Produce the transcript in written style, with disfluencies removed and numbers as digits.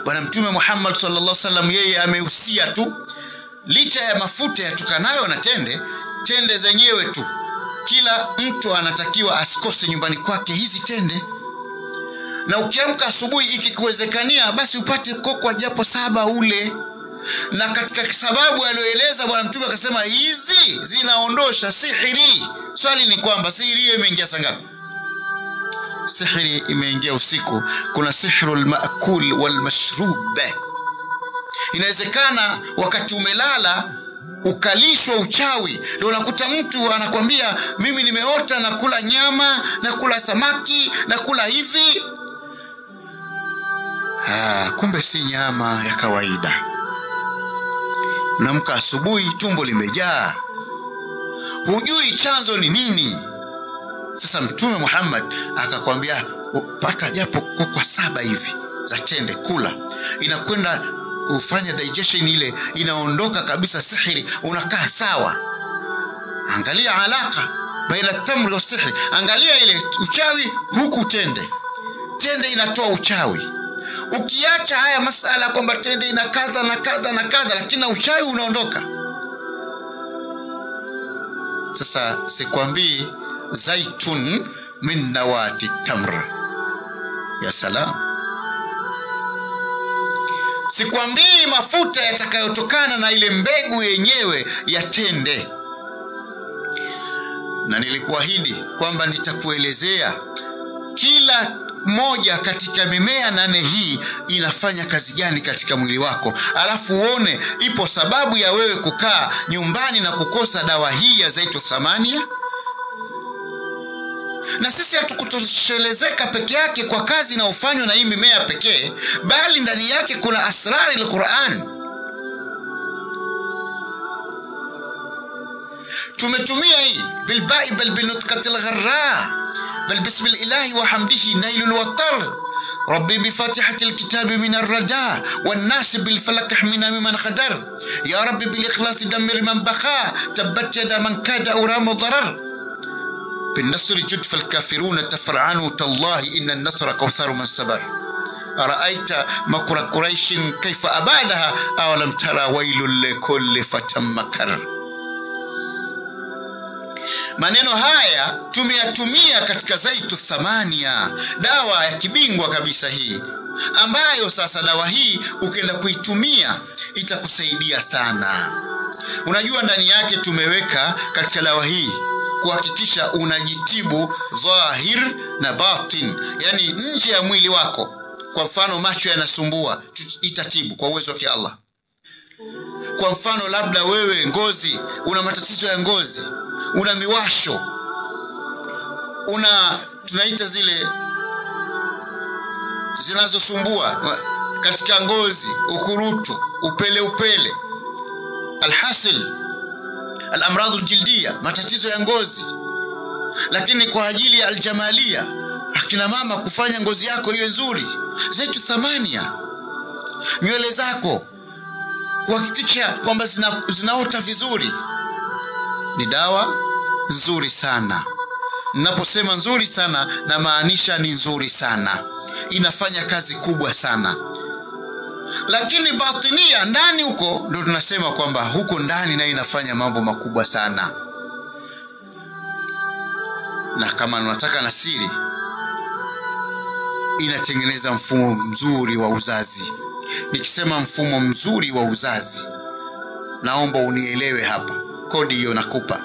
Bwana Mtume Muhammad sallallahu alaihi wasallam yeye amehusia tu, licha ya mafuta yatokanayo na tende zenyewe tu, kila mtu anatakiwa asikose nyumbani kwake hizi tende. Na ukiamka asubuhi ikikuwezekania basi upate kokwa japo 7 ule. Na katika sababu aliyoeleza Bwana Mtume akasema hizi zinaondosha sihiri. Swali ni kwamba sihiri hiyo imeingia saa ngapi? Sihiri imeingia usiku. Kuna sihrul maakul wal mashrub. Inawezekana wakati umelala ukalishwa uchawi. Ndio unakuta mtu anakuambia mimi nimeota na kula nyama, na kula samaki, na kula hivi. Kumbe si nyama ya kawaida. Unaamka asubuhi tumbo limejaa, hujui chanzo ni nini. Sasa Mtume Muhammad akakwambia pata japo kwa 7 hivi za tende, kula, inakwenda kufanya digestion, ile inaondoka kabisa sihiri, unakaa sawa. Angalia alaka baina tamri wa sihiri, angalia ile uchawi huku tende inatoa uchawi. Ukiacha haya masala kwamba tende ina kadha na kadha na kadha, lakini uchawi unaondoka. Sasa sikwambii zaitun min nawati tamr, ya salam. Sikwambii mafuta yatakayotokana na ile mbegu yenyewe ya tende. Na nilikuahidi kwamba nitakuelezea kila moja katika mimea 8 hii inafanya kazi gani katika mwili wako, alafu uone ipo sababu ya wewe kukaa nyumbani na kukosa dawa hii ya zaitu thamania. Na sisi hatukutoshelezeka peke yake kwa kazi inayofanywa na hii mimea pekee, bali ndani yake kuna asrari al-Qur'an. Tumetumia hii bilba'i bal binutqatil gharra bal bismil ilahi wa hamdihi nailul watar rabbi bi fatihatil kitabi min ar-rada wan nas bil falaq mina mimman khadar ya rabbi bil ikhlas damir man bakha tabbat yada man kada uram darar بالنصر جد فالكافرون تفرعنوا تالله إن النصر كوثر من صبر أرأيت مكر قريش كيف أبادها أولم ترى ويل لكل فتى مكر. Maneno haya tumeyatumia katika zaitu thamania, dawa ya kibingwa kabisa hii, ambayo sasa dawa hii ukienda kuitumia itakusaidia sana. Unajua ndani yake tumeweka katika dawa hii kuhakikisha unajitibu dhahir na batin, yani nje ya mwili wako. Kwa mfano macho yanasumbua, itatibu kwa uwezo wa Allah. Kwa mfano labda wewe ngozi, una matatizo ya ngozi, una miwasho, tunaita zile zinazosumbua katika ngozi, ukurutu, upele, alhasil al-amradh al-jildiya, matatizo ya ngozi. Lakini kwa ajili ya aljamalia, akina mama kufanya ngozi yako iwe nzuri, zaitu thamania, nywele zako kuhakikisha kwamba zinaota vizuri, ni dawa nzuri sana. Ninaposema nzuri sana na maanisha ni nzuri sana, inafanya kazi kubwa sana. Lakini batinia, ndani huko, ndio tunasema kwamba huko ndani na inafanya mambo makubwa sana. Na kama unataka na siri, inatengeneza mfumo mzuri wa uzazi. Nikisema mfumo mzuri wa uzazi, naomba unielewe hapa. Kodi hiyo nakupa.